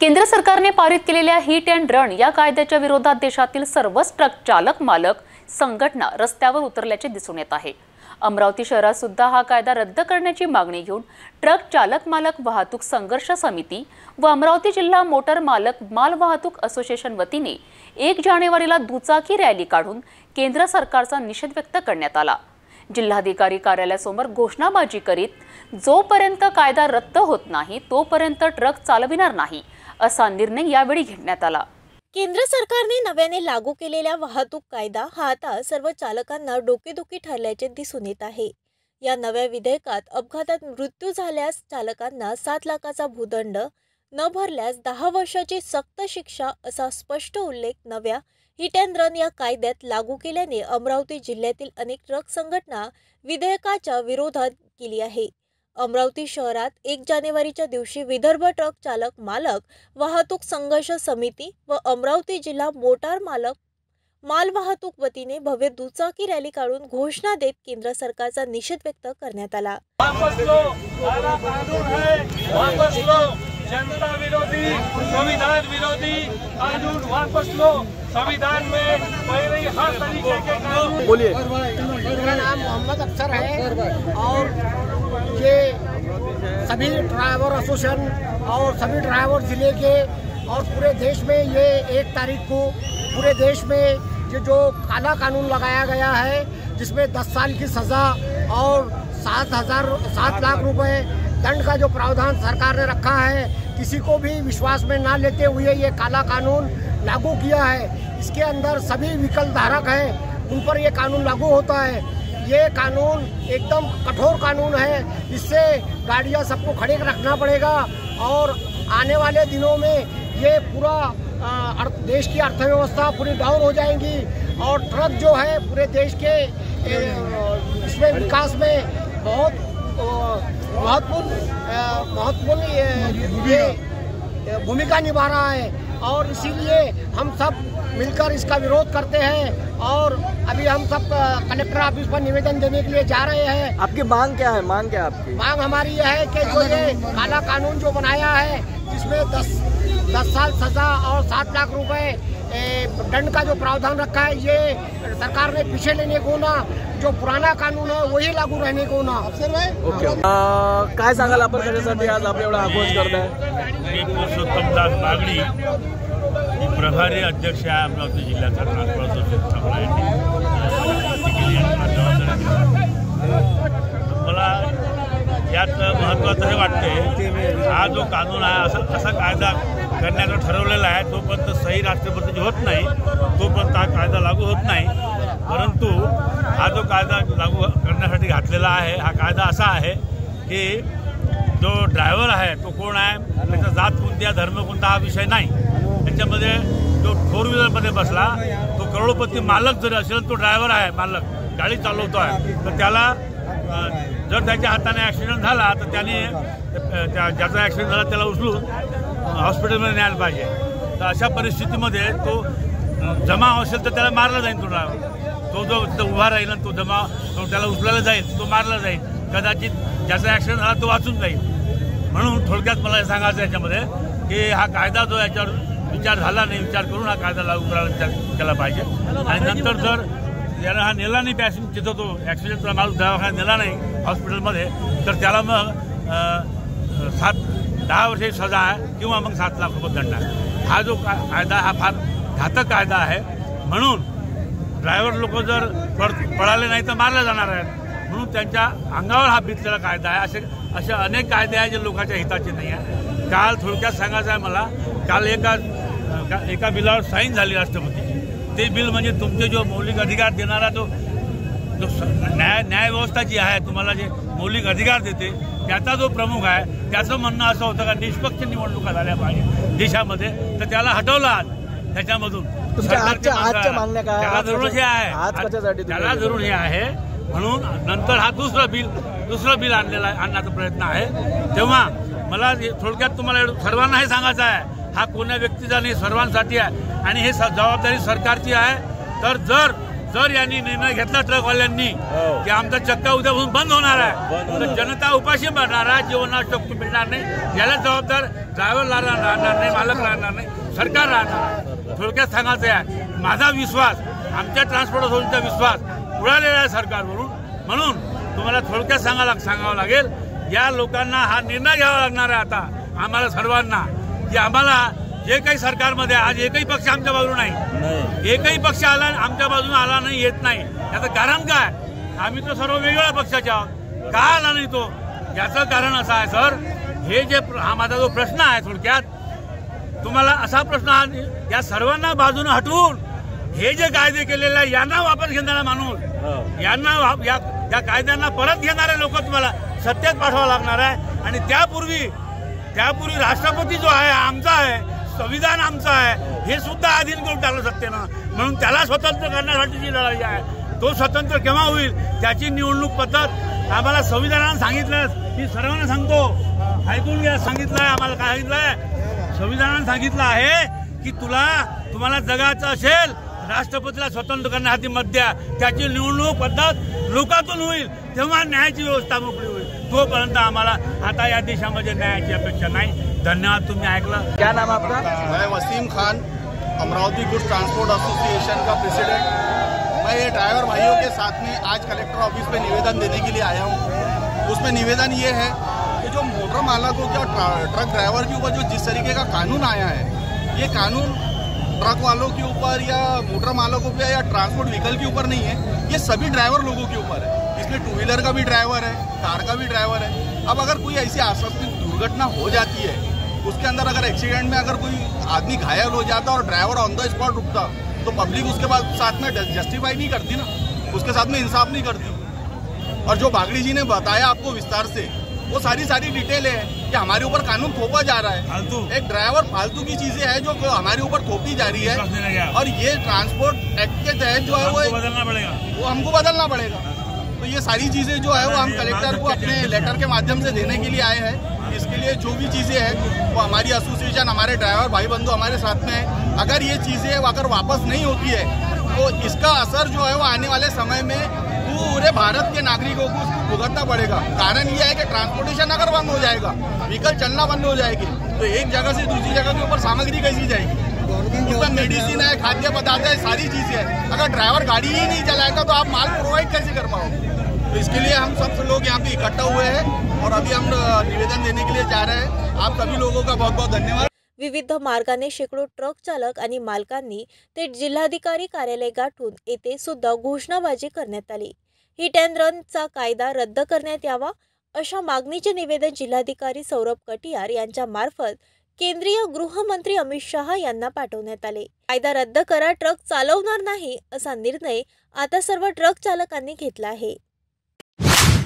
केंद्र सरकारने पारित केलेल्या हिट अँड रन या कायद्याच्या विरोधात देशातील सर्वच ट्रक चालक मालक संघटना रस्त्यावर उतरल्याचे दिसून येत आहे। अमरावती शहरात सुद्धा हा कायदा रद्द करण्याची मागणी घेऊन ट्रक चालक मालक वाहतूक संघर्ष समिती व अमरावती जिल्हा मोटर मालक माल वाहतूक असोसिएशन वतीने 1 जानेवारीला दुचाकी रॅली काढून केंद्र सरकारचा निषेध व्यक्त करण्यात आला। जिल्हाधिकारी कार्यालयासमोर घोषणाबाजी करीत जोपर्यंत कायदा रद्द होत नाही तोपर्यंत ट्रक चालविणार नाही असा निर्णय यावेळी घेण्यात आला। केंद्र सरकारने नव्याने लागू केलेला वाहतूक कायदा हा आता सर्व चालकांना डोकेदुखी ठरल्याचे दिसून येत आहे। या नव्या विधेयकात अपघातात मृत्यू झाल्यास चालकांना 7 लाखाचा भूदंड, न भरल्यास 10 वर्षाची सक्त शिक्षा असा स्पष्ट उल्लेख नव्या हिट अँड रन या कायद्यात लागू केल्याने अमरावती जिल्ह्यातील अनेक ट्रक संघटना विधेयकाच्या विरोधात केली आहे। अमरावती शहरात 1 जानेवारीच्या दिवशी विदर्भ ट्रक चालक मालक वाहतूक संघर्ष समिती व अमरावती जिल्हा मोटार मालक माल वाहतूक वतीने भव्य दुचाकी रॅली काढून घोषणा देत केंद्र सरकारचा निषेध व्यक्त करण्यात आला। जनता विरोधी, संविधान विरोधी कानून वापस लो। संविधान में पहले ही हर तरीके के कानून। बोलिए। मेरा नाम मोहम्मद अफसर है और ये सभी ड्राइवर एसोसिएशन और सभी ड्राइवर जिले के और पूरे देश में ये 1 तारीख को पूरे देश में ये जो काला कानून लगाया गया है जिसमें 10 साल की सज़ा और 7 लाख रुपए दंड का जो प्रावधान सरकार ने रखा है, किसी को भी विश्वास में ना लेते हुए ये काला कानून लागू किया है। इसके अंदर सभी विकल धारक हैं उन पर ये कानून लागू होता है। ये कानून एकदम कठोर कानून है, इससे गाड़ियाँ सबको खड़े रखना पड़ेगा और आने वाले दिनों में ये पूरा देश की अर्थव्यवस्था पूरी डाउन हो जाएगी और ट्रक जो है पूरे देश के इसमें विकास में बहुत महत्वपूर्ण ये भूमिका निभा रहा है और इसीलिए हम सब मिलकर इसका विरोध करते हैं और अभी हम सब कलेक्टर ऑफिस पर निवेदन देने के लिए जा रहे हैं। आपकी मांग क्या है? मांग क्या है आपकी? मांग हमारी यह है कि जो ये काला कानून जो बनाया है जिसमें 10 साल सजा और 7 लाख रुपए दंड का जो प्रावधान रखा है, ये सरकार ने पीछे लेने को ना, जो पुराना कानून है वही लागू रहने को ना। ओके। काय सांगाल आपण त्याच्यासाठी आज आपण एवढा आक्रोश करताय? मी पुरुषोत्तमदास बागडी, प्रभारी अध्यक्ष आहे अमरावती जिल्ह्याचा ट्रान्सपोर्ट मला यात महत्त्वाचं हे वाटते, हा जो कानून आहे असा कायदा करण्याचं ठरवलेला आहे, तोपर्यंत सही राष्ट्रपतीची होत नाही तोपर्यंत हा कायदा लागू होत नाही। परंतु हा जो कायदा लागू करण्यासाठी घातलेला आहे, हा कायदा असा आहे की जो ड्रायव्हर आहे तो कोण आहे, त्याचा जात कोणती आहे, धर्म कोणता हा विषय नाही। त्याच्यामध्ये जो 4 व्हीलरमध्ये बसला तो करोडपती मालक जरी असेल, तो ड्रायव्हर आहे, मालक गाडी चालवतो आहे, तर त्याला जर त्याच्या हाताने ॲक्सिडेंट झाला तर त्याने ज्याचा ॲक्सिडेंट झाला त्याला उचलून हॉस्पिटलमध्ये न्यायला पाहिजे। तर अशा परिस्थितीमध्ये तो जमा असेल तर त्याला मारला जाईल। तो ड्रायव्हर तो जो उभा राहील तो जमा तो त्याला उचलायला जाईल, तो मारला जाईल, कदाचित ज्याचा ॲक्सिडेंट झाला तो वाचून जाईल। म्हणून थोडक्यात मला हे सांगायचं याच्यामध्ये की हा कायदा जो याच्यावर विचार झाला नाही, विचार करून हा कायदा लागू करायला केला पाहिजे। आणि नंतर जर याला हा नेला नाही पॅसेंजर, तिथं तो ॲक्सिडेंटचा माणूस दवाखान्यात नेला नाही हॉस्पिटलमध्ये, तर त्याला मग 10 वर्षाची सजा आहे किंवा मग 7 लाख रुपये दंड आहे। हा जो कायदा हा फार घातक कायदा आहे, म्हणून ड्रायव्हर लोक जर पळाले नाही तर मारले जाणार आहेत, म्हणून त्यांच्या अंगावर हा बितलेला कायदा आहे। असे अनेक कायदे आहेत जे लोकांच्या हिताचे नाही आहे। काल थोडक्यात सांगायचं आहे मला, काल एका बिलावर साईन झाली राष्ट्रपती। ते बिल म्हणजे तुमचे जो मौलिक अधिकार देणारा जो न्यायव्यवस्था जी आहे तुम्हाला जे मौलिक अधिकार देते त्याचा जो प्रमुख आहे, त्याचं म्हणणं असं होतं का निष्पक्ष निवडणुका झाल्या पाहिजे देशामध्ये, तर त्याला हटवला त्याच्यामधून। त्याला जरूर हे आहे, म्हणून नंतर हा दुसरं बिल आणण्याचा प्रयत्न आहे। तेव्हा मला थोडक्यात तुम्हाला सर्वांना हे सांगायचं आहे, हा कोण्या व्यक्तीचा नाही, सर्वांसाठी आहे आणि हे जबाबदारी सरकारची आहे। तर जर जर यांनी निर्णय घेतला ट्रकवाल्यांनी की आमचा चक्का उद्यापासून बंद होणार आहे तर जनता उपाशी मारणार आहे, जीवनावश्यक मिळणार नाही, याला जबाबदार ड्रायव्हर राहणार नाही, मालक राहणार नाही, सरकार राहणार. थोडक्यात सांगायचं आहे, माझा विश्वास, आमच्या ट्रान्सपोर्ट असोसिएशनचा विश्वास उडालेला आहे सरकारवरून. म्हणून तुम्हाला थोडक्यात सांगावं लागेल, या लोकांना हा निर्णय घ्यावा लागणार आहे आता आम्हाला सर्वांना, की आम्हाला जे काही सरकारमध्ये आज एकही पक्ष आमच्या बाजूने नाही, एकही पक्ष आला आमच्या बाजूने आला नाही, येत नाही. याचं कारण काय? आम्ही तर सर्व वेगवेगळ्या पक्षाचे आहोत, का आला नाही तो? याचं कारण असं आहे सर, हे जे हा माझा जो प्रश्न आहे, थोडक्यात तुम्हाला असा प्रश्न, या सर्वांना बाजूने हटवून हे जे कायदे केलेले आहे यांना वापस घेणारा माणूस, यांना या कायद्यांना परत घेणारे लोक तुम्हाला सत्तेत पाठवावं लागणार आहे. आणि त्यापूर्वी राष्ट्रपती जो आहे आमचा आहे, संविधान आमचं आहे, हे सुद्धा अधीन करून टाकलं सत्तेनं. म्हणून त्याला स्वतंत्र करण्यासाठीची लढाई आहे. तो स्वतंत्र केव्हा होईल त्याची निवडणूक पद्धत आम्हाला संविधानानं सांगितलं, मी सर्वांना सांगतो, ऐकून घ्या. सांगितलंय आम्हाला, काय सांगितलंय? संविधानानं सांगितलं आहे की तुम्हाला जगाचं असेल, राष्ट्रपतीला स्वतंत्र करण्यासाठी मत द्या, त्याची निवडणूक पद्धत लोकातून होईल, तेव्हा न्यायाची व्यवस्था मोकळी होईल. तोपर्यंत आम्हाला आता या देशामध्ये न्यायाची अपेक्षा नाही. धन्यवाद, तुम्ही ऐकलं. क्या नाम आपका? मैं Wasim Khan, Amravati goods transport association का प्रेसिडेंट. मैं ये ड्राइवर भाइयों के साथ में आज कलेक्टर ऑफिस पे निवेदन देने के लिए आया हूँ. उसमें निवेदन ये है कि जो मोटर मालकों के और ट्रक ड्राइवर के ऊपर जो जिस तरीके का कानून आया है, ये कानून ट्रक वालों के ऊपर या मोटर मालकों पे या ट्रांसपोर्ट व्हीकल के ऊपर नहीं है, ये सभी ड्राइवर लोगों के ऊपर है. इसमें टू व्हीलर का भी ड्राइवर है, कार का भी ड्राइवर है. अब अगर कोई ऐसी आकस्मिक दुर्घटना हो जाती है, उसके अंदर अगर एक्सीडेंट में अगर कोई आदमी घायल हो जाता और ड्राइवर ऑन द स्पॉट रुकता, तो पब्लिक उसके बाद साथ में जस्टिफाई नहीं करती ना, उसके साथ में इंसाफ नहीं करती. और जो बागड़ी जी ने बताया आपको विस्तार से, वो सारी डिटेल है कि हमारे ऊपर कानून थोपा जा रहा है. एक ड्राइवर फालतू की चीजें हैं जो हमारे ऊपर थोपी जा रही है. और ये ट्रांसपोर्ट एक्ट के तहत जो है वो हमको बदलना पड़ेगा. तो ये सारी चीजें जो है वो हम कलेक्टर को अपने लेटर के माध्यम से देने के लिए आए हैं. इसके लिए जो भी चीजें हैं वो हमारी एसोसिएशन, हमारे ड्राइवर भाई बंधु हमारे साथ में है. अगर ये चीजें अगर वापस नहीं होती है तो इसका असर जो है वो आने वाले समय में पूरे भारत के नागरिकों को भुगतना पड़ेगा. कारण ये है कि ट्रांसपोर्टेशन अगर बंद हो जाएगा, व्हीकल चलना बंद हो जाएगी, तो एक जगह से दूसरी जगह के ऊपर सामग्री कैसी जाएगी? उसमें मेडिसिन है, खाद्य पदार्थ है, सारी चीजें हैं. अगर ड्राइवर गाड़ी ही नहीं चलाएगा तो आप माल प्रोवाइड कैसे कर पाओगे? तो इसके लिए हम सब लोग यहाँ पे इकट्ठा हुए हैं और अभी हम निवेदन देने के लिए जा रहे हैं. आप सभी लोगों का बहुत बहुत धन्यवाद. विविध मार्गाने शेकडो ट्रक चालक आणि मालकांनी ते जिल्हाधिकारी कार्यालय गाठून येथे सुद्धा घोषणाबाजी करण्यात आली. हिट अँड रनचा कायदा रद्द करण्यात यावा अशा मागणीचे निवेदन जिल्हाधिकारी सौरभ कटियार यांच्या मार्फत केंद्रीय गृहमंत्री अमित शहा यांना पाठवण्यात आले. कायदा रद्द करा, ट्रक चालवणार नाही असा निर्णय आता सर्व ट्रक चालकांनी घेतला आहे.